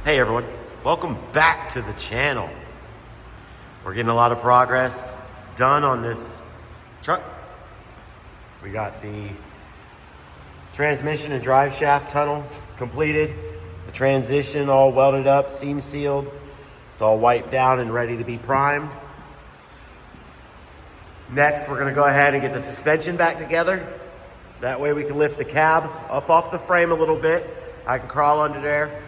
Hey everyone, welcome back to the channel. We're getting a lot of progress done on this truck. We got the transmission and drive shaft tunnel completed. The transition all welded up, seam sealed. It's all wiped down and ready to be primed. Next, we're gonna go ahead and get the suspension back together. That way we can lift the cab up off the frame a little bit. I can crawl under there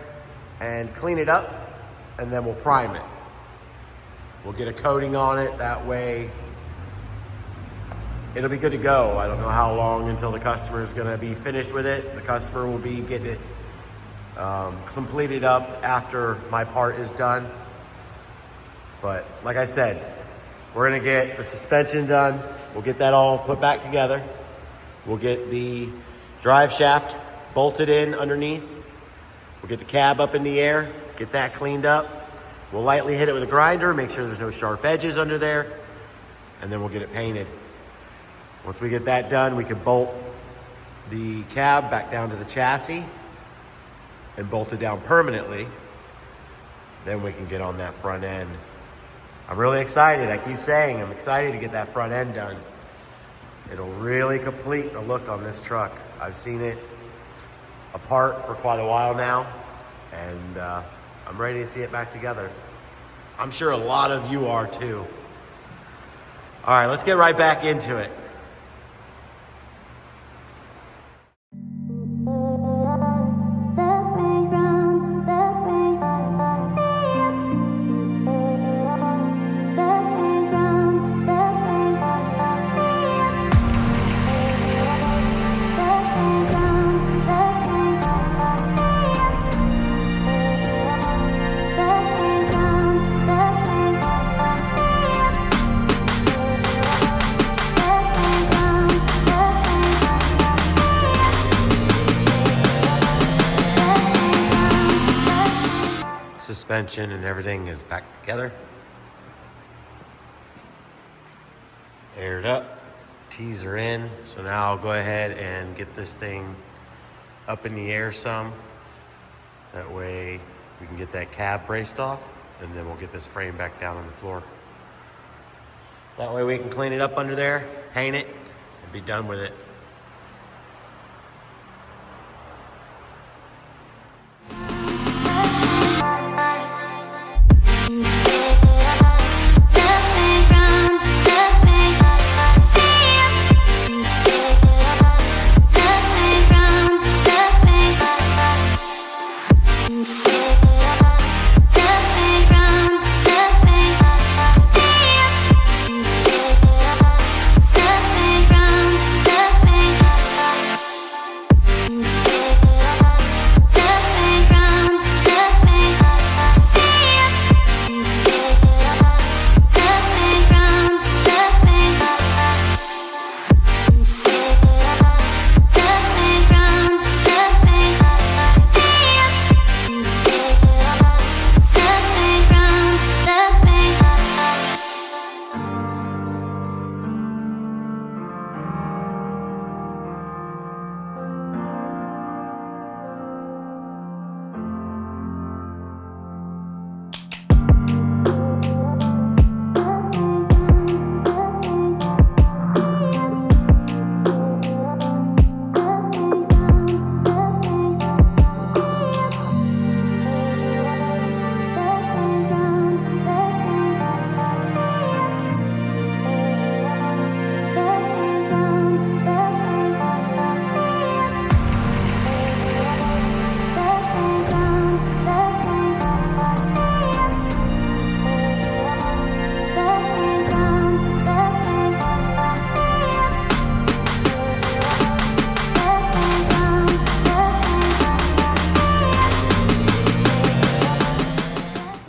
and clean it up, and then we'll prime it. We'll get a coating on it. That way it'll be good to go. I don't know how long until the customer is gonna be finished with it. The customer will be getting it completed up after my part is done. But like I said, we're gonna get the suspension done. We'll get that all put back together. We'll get the drive shaft bolted in underneath. We'll get the cab up in the air, get that cleaned up. We'll lightly hit it with a grinder, make sure there's no sharp edges under there, and then we'll get it painted. Once we get that done, we can bolt the cab back down to the chassis and bolt it down permanently. Then we can get on that front end. I'm really excited. I keep saying I'm excited to get that front end done. It'll really complete the look on this truck. I've seen it apart for quite a while now, and I'm ready to see it back together. I'm sure a lot of you are too. All right, let's get right back into it. Suspension and everything is back together. Aired up, T's are in. So now I'll go ahead and get this thing up in the air some. That way we can get that cab braced off, and then we'll get this frame back down on the floor. That way we can clean it up under there, paint it, and be done with it.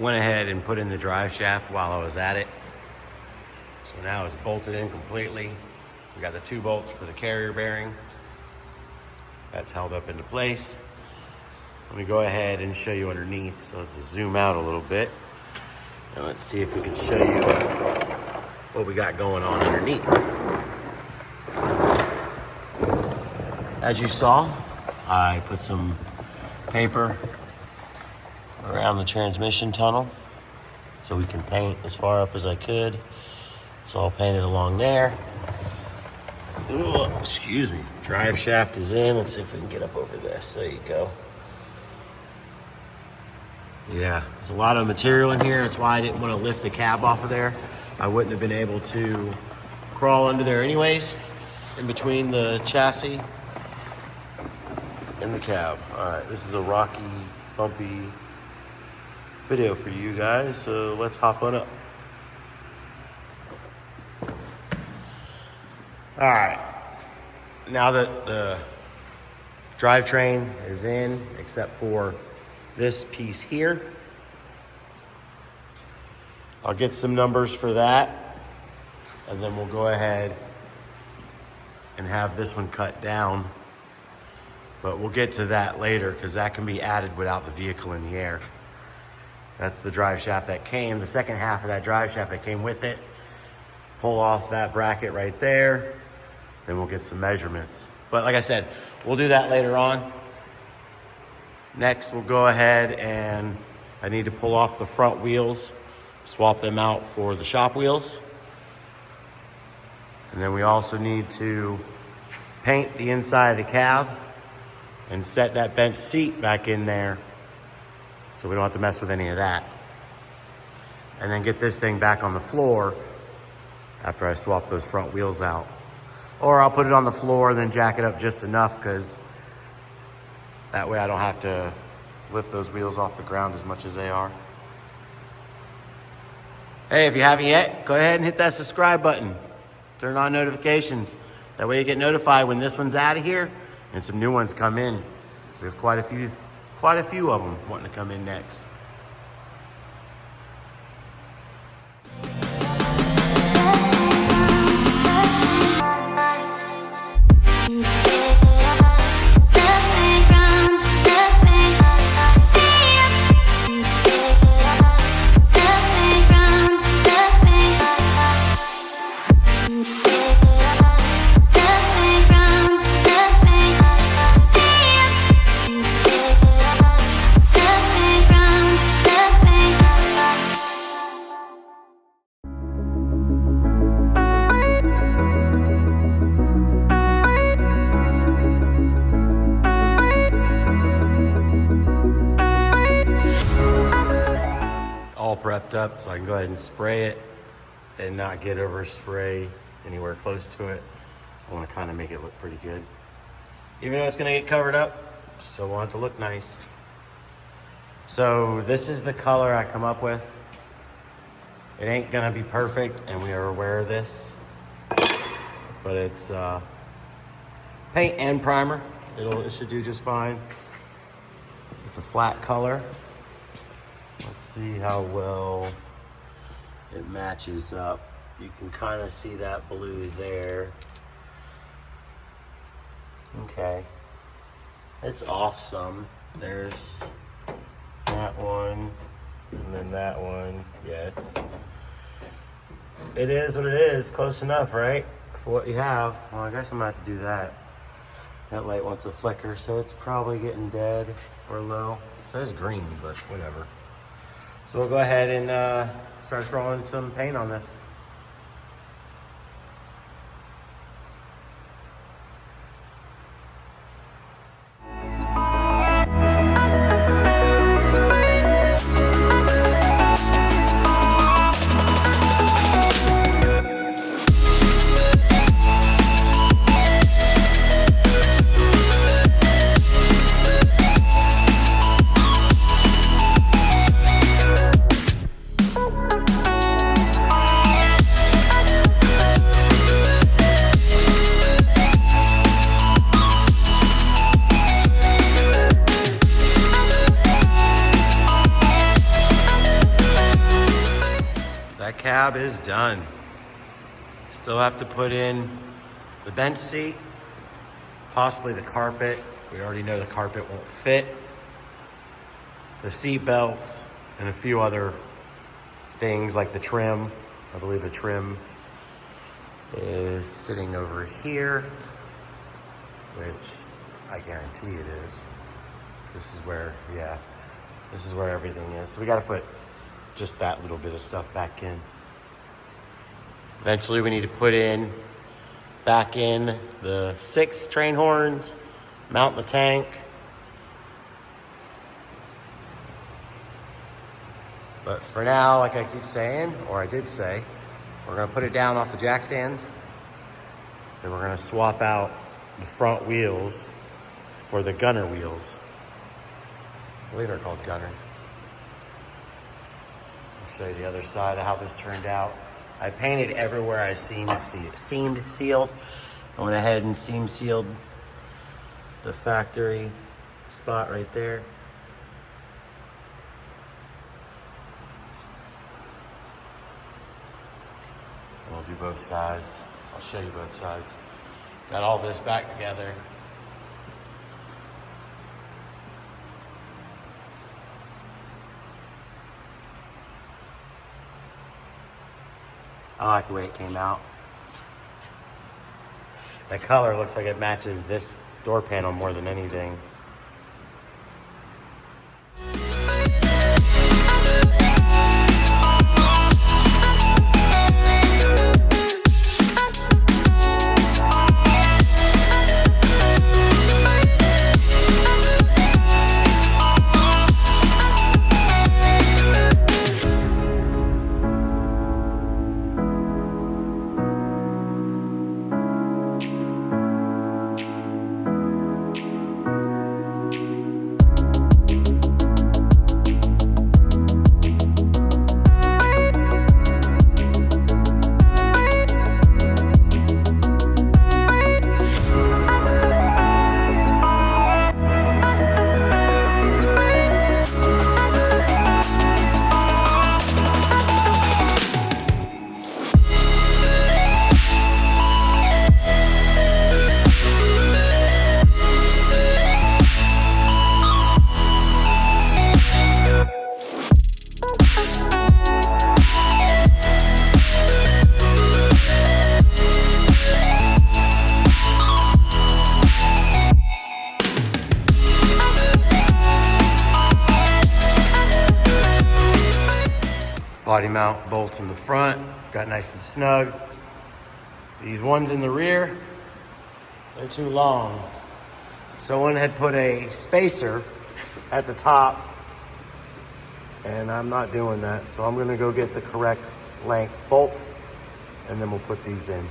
Went ahead and put in the drive shaft while I was at it. So now it's bolted in completely. We got the 2 bolts for the carrier bearing. That's held up into place. Let me go ahead and show you underneath. So let's zoom out a little bit. And let's see if we can show you what we got going on underneath. As you saw, I put some paper around the transmission tunnel so we can paint as far up as I could. It's all painted along there. Ooh, excuse me. Drive shaft is in. Let's see if we can get up over this. There you go. Yeah, there's a lot of material in here. That's why I didn't want to lift the cab off of there. I wouldn't have been able to crawl under there anyways, in between the chassis and the cab. All right, this is a rocky, bumpy video for you guys, so let's hop on up. All right, now that the drivetrain is in, except for this piece here, I'll get some numbers for that, and then we'll go ahead and have this one cut down. But we'll get to that later because that can be added without the vehicle in the air. That's the drive shaft that came, the second half of that drive shaft that came with it. Pull off that bracket right there, then we'll get some measurements. But like I said, we'll do that later on. Next, we'll go ahead and I need to pull off the front wheels, swap them out for the shop wheels. And then we also need to paint the inside of the cab and set that bench seat back in there so we don't have to mess with any of that. And then get this thing back on the floor after I swap those front wheels out. Or I'll put it on the floor and then jack it up just enough because that way I don't have to lift those wheels off the ground as much as they are. Hey, if you haven't yet, go ahead and hit that subscribe button. Turn on notifications. That way you get notified when this one's out of here and some new ones come in. We have quite a few of them wanting to come in next. Prepped up so I can go ahead and spray it and not get overspray anywhere close to it. I want to kind of make it look pretty good. Even though it's going to get covered up, still want it to look nice. So this is the color I come up with. It ain't going to be perfect and we are aware of this, but it's paint and primer. It should do just fine. It's a flat color. Let's see how well it matches up. You can kind of see that blue there. Okay. It's off some. There's that one, and then that one. Yeah, it is what it is. Close enough, right? For what you have. Well, I guess I'm gonna have to do that. That light wants a flicker, so it's probably getting dead or low. It says green, but whatever. So we'll go ahead and start throwing some paint on this. Cab is done. Still have to put in the bench seat, possibly the carpet. We already know the carpet won't fit. The seat belts and a few other things like the trim. I believe the trim is sitting over here, which I guarantee it is. This is where, yeah. This is where everything is. So we gotta put just that little bit of stuff back in. Eventually we need to put back in the 6 train horns, mount the tank. But for now, like I keep saying, or I did say, we're gonna put it down off the jack stands. Then we're gonna swap out the front wheels for the gunner wheels. I believe they're called gunner. I'll show you the other side of how this turned out. I painted everywhere I seamed sealed. I went ahead and seam sealed the factory spot right there. And we'll do both sides. I'll show you both sides. Got all this back together. I like the way it came out. The color looks like it matches this door panel more than anything. Body mount bolts in the front, got nice and snug. These ones in the rear, they're too long. Someone had put a spacer at the top, and I'm not doing that. So I'm gonna go get the correct length bolts, and then we'll put these in.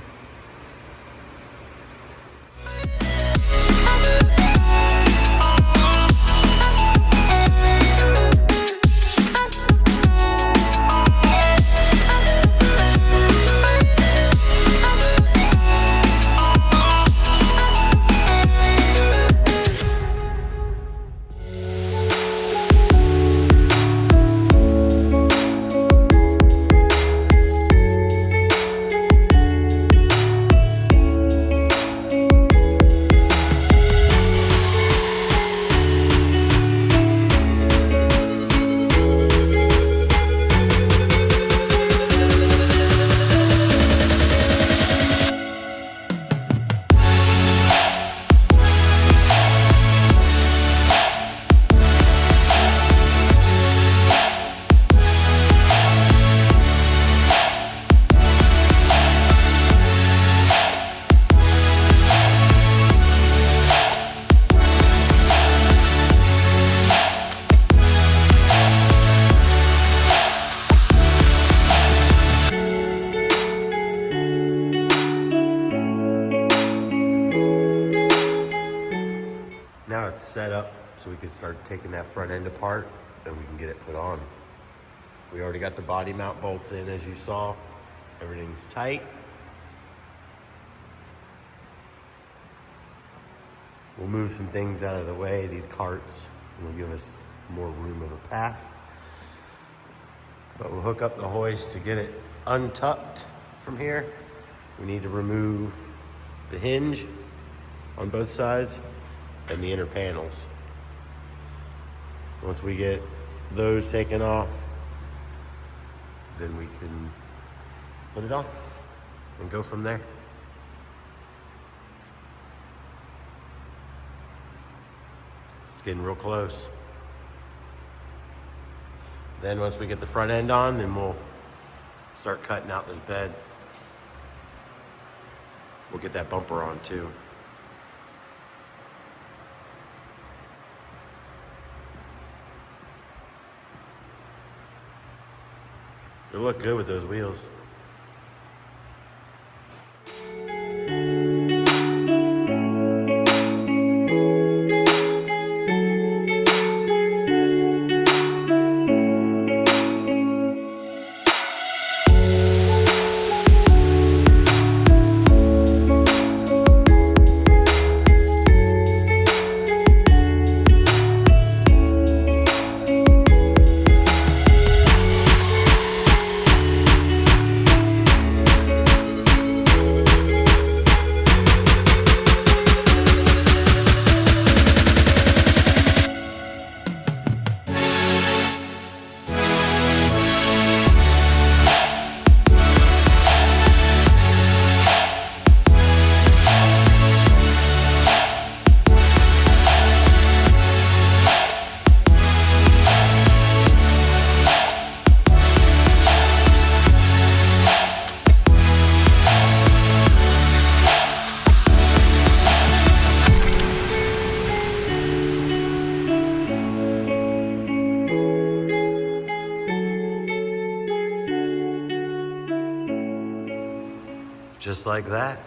Now it's set up so we can start taking that front end apart and we can get it put on. We already got the body mount bolts in, as you saw. Everything's tight. We'll move some things out of the way. These carts will give us more room of a path. But we'll hook up the hoist to get it untucked from here. We need to remove the hinge on both sides and the inner panels. Once we get those taken off, then we can put it on and go from there. It's getting real close. Then once we get the front end on, then we'll start cutting out this bed. We'll get that bumper on too. They look good with those wheels. Just like that,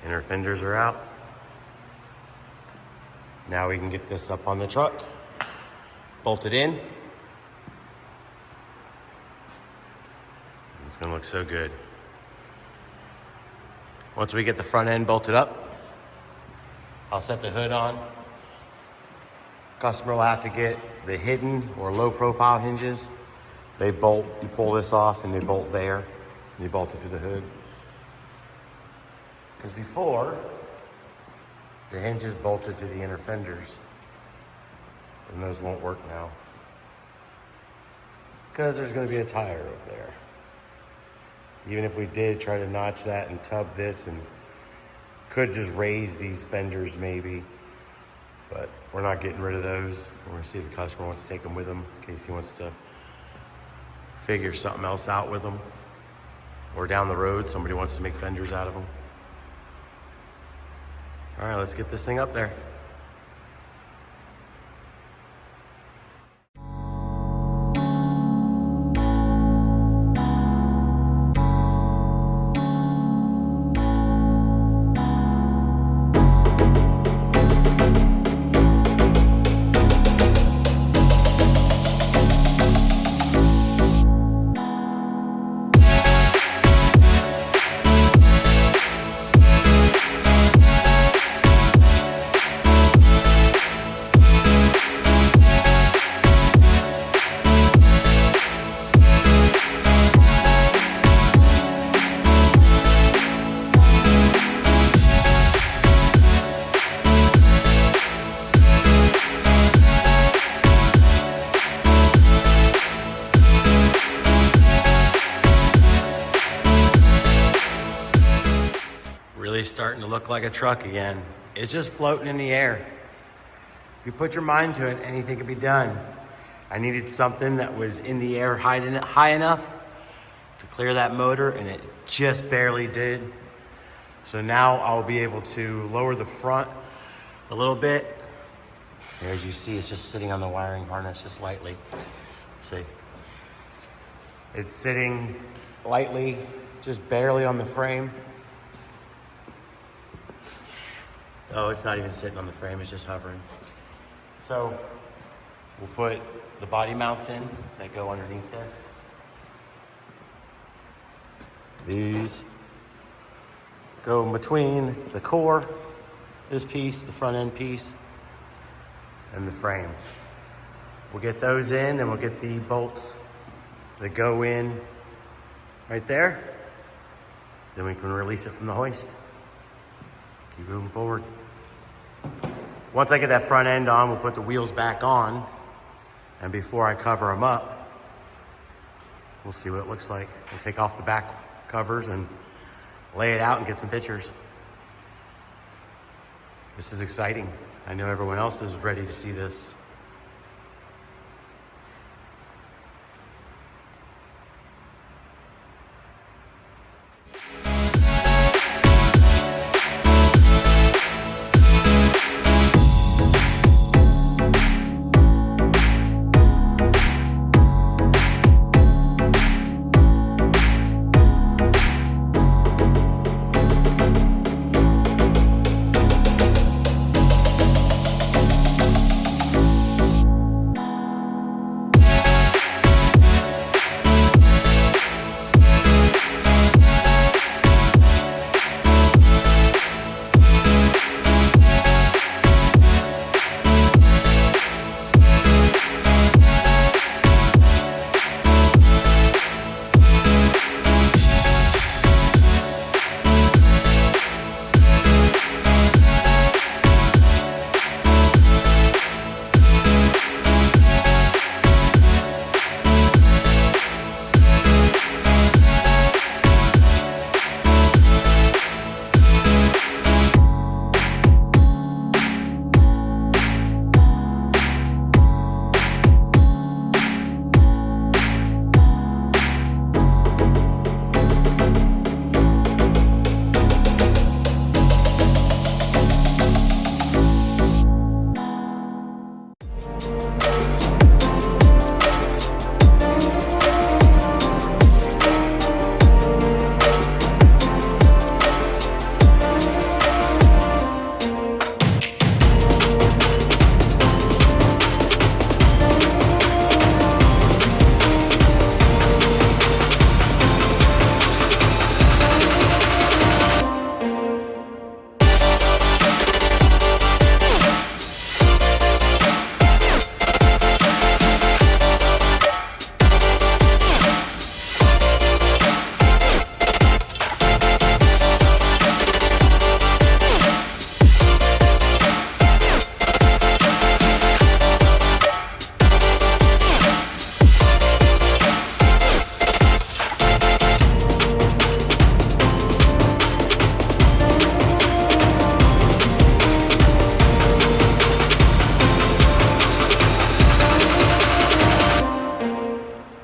inner fenders are out. Now we can get this up on the truck, bolt it in. It's gonna look so good. Once we get the front end bolted up, I'll set the hood on. Customer will have to get the hidden or low profile hinges. They bolt, you pull this off and they bolt there, and you bolt it to the hood. Because before, the hinges bolted to the inner fenders, and those won't work now. Because there's going to be a tire over there. Even if we did try to notch that and tub this, and could just raise these fenders maybe, but we're not getting rid of those. We're going to see if the customer wants to take them with him in case he wants to figure something else out with them. Or down the road, somebody wants to make fenders out of them. All right, let's get this thing up there. Starting to look like a truck again. It's just floating in the air. If you put your mind to it, anything can be done. I needed something that was in the air high enough to clear that motor, and it just barely did. So now I'll be able to lower the front a little bit. Here, as you see, it's just sitting on the wiring harness just lightly. See? It's sitting lightly, just barely on the frame. Oh, it's not even sitting on the frame, it's just hovering. So we'll put the body mounts in that go underneath this. These go in between the core, this piece, the front end piece, and the frame. We'll get those in, and we'll get the bolts that go in right there. Then we can release it from the hoist. Keep moving forward. Once I get that front end on, we'll put the wheels back on. And before I cover them up, we'll see what it looks like. We'll take off the back covers and lay it out and get some pictures. This is exciting. I know everyone else is ready to see this.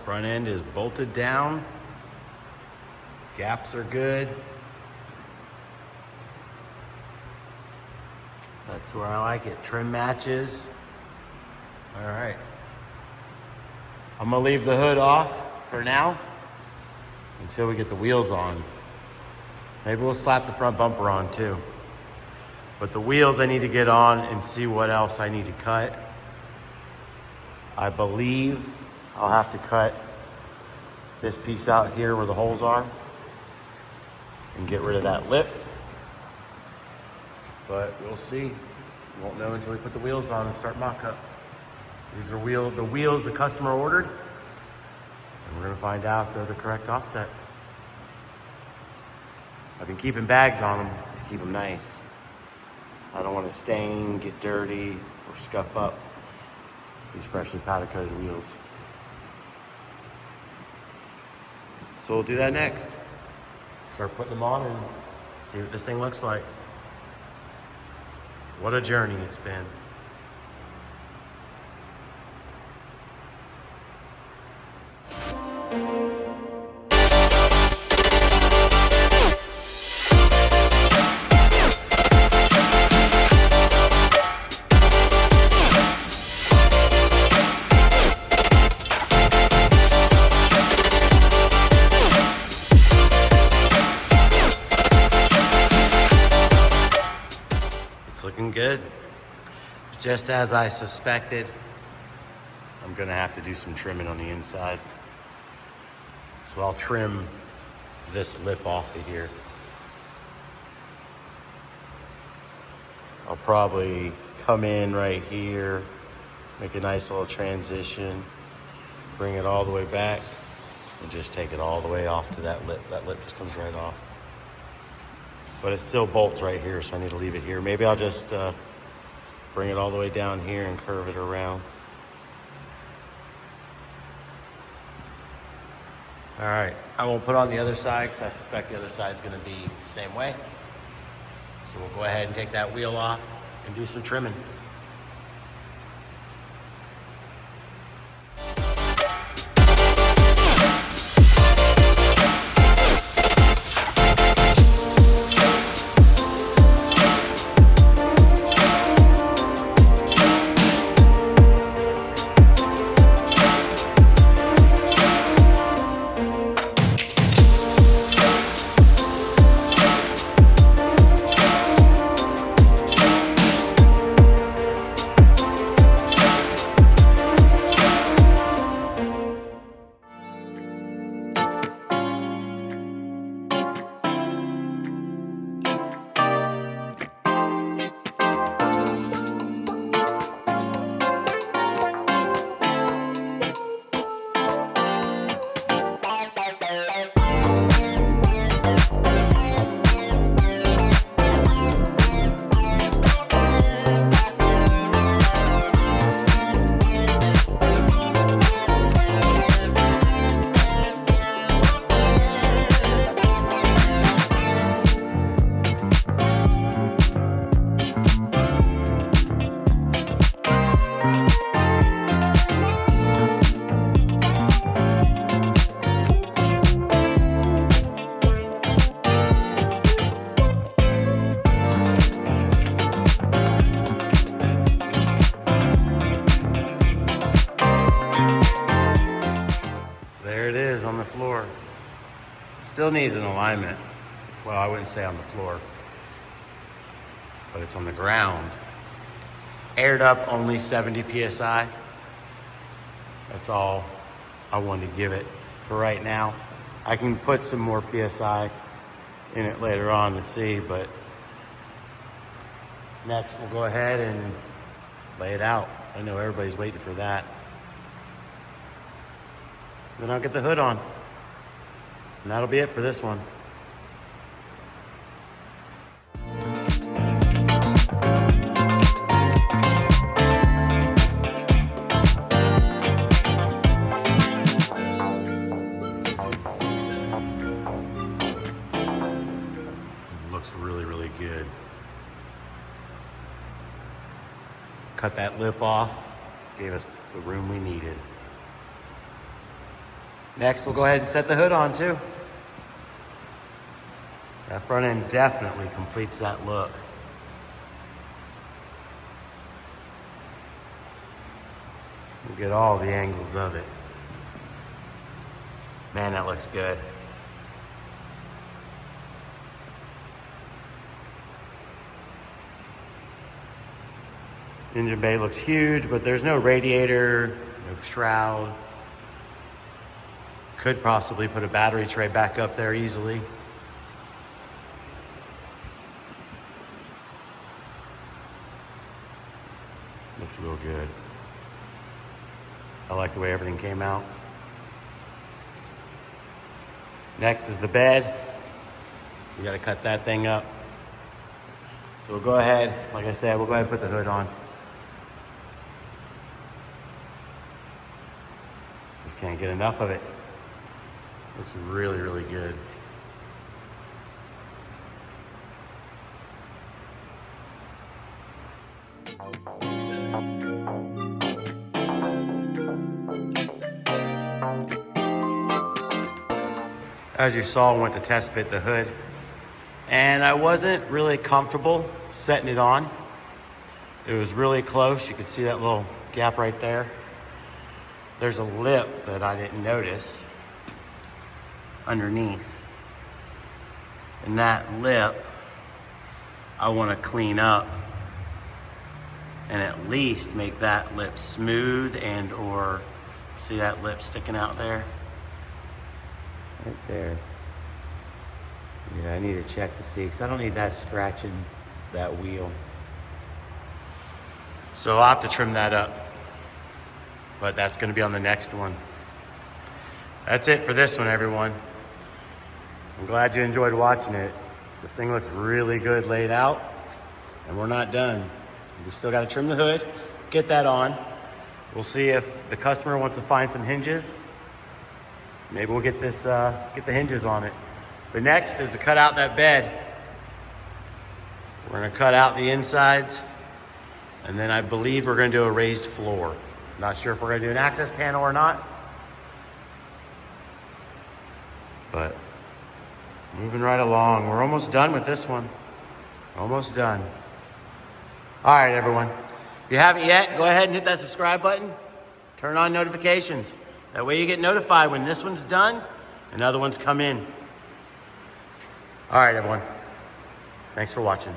Front end is bolted down. Gaps are good. That's where I like it. Trim matches. All right. I'm gonna leave the hood off for now until we get the wheels on. Maybe we'll slap the front bumper on too. But the wheels I need to get on and see what else I need to cut. I believe I'll have to cut this piece out here where the holes are and get rid of that lip. But we'll see. We won't know until we put the wheels on and start mock-up. These are the wheels the customer ordered. And we're gonna find out if they're the correct offset. I've been keeping bags on them to keep them nice. I don't want to stain, get dirty, or scuff up these freshly powder coated wheels. So we'll do that next. Start putting them on and see what this thing looks like. What a journey it's been. Looking good. Just as I suspected, I'm gonna have to do some trimming on the inside. So I'll trim this lip off of here. I'll probably come in right here, make a nice little transition, bring it all the way back, and just take it all the way off to that lip. That lip just comes right off. But it still bolts right here, so I need to leave it here. Maybe I'll just bring it all the way down here and curve it around. All right, I won't put on the other side because I suspect the other side's gonna be the same way. So we'll go ahead and take that wheel off and do some trimming. Still needs an alignment. Well, I wouldn't say on the floor, but it's on the ground. Aired up, only 70 PSI. That's all I wanted to give it for right now. I can put some more PSI in it later on to see, but next we'll go ahead and lay it out. I know everybody's waiting for that. Then I'll get the hood on. And that'll be it for this one. Looks really, really good. Cut that lip off, gave us the room we needed. Next, we'll go ahead and set the hood on too. That front end definitely completes that look. We'll get all the angles of it. Man, that looks good. Engine bay looks huge, but there's no radiator, no shroud. Could possibly put a battery tray back up there easily. Looks real good. I like the way everything came out. Next is the bed. We gotta cut that thing up. So we'll go ahead, like I said, we'll go ahead and put the hood on. Just can't get enough of it. Looks really, really good. As you saw, I went to test fit the hood, and I wasn't really comfortable setting it on. It was really close. You could see that little gap right there. There's a lip that I didn't notice underneath. And that lip, I want to clean up and at least make that lip smooth and or see that lip sticking out there? Right there. Yeah, I need to check to see, because I don't need that scratching that wheel. So I'll have to trim that up, but that's going to be on the next one. That's it for this one, everyone. I'm glad you enjoyed watching it. This thing looks really good laid out, and we're not done. We still got to trim the hood, get that on. We'll see if the customer wants to find some hinges. Maybe we'll get this, get the hinges on it. But next is to cut out that bed. We're gonna cut out the insides, and then I believe we're gonna do a raised floor. Not sure if we're gonna do an access panel or not, but moving right along. We're almost done with this one. Almost done. All right, everyone. If you haven't yet, go ahead and hit that subscribe button. Turn on notifications. That way you get notified when this one's done and other ones come in. All right, everyone. Thanks for watching.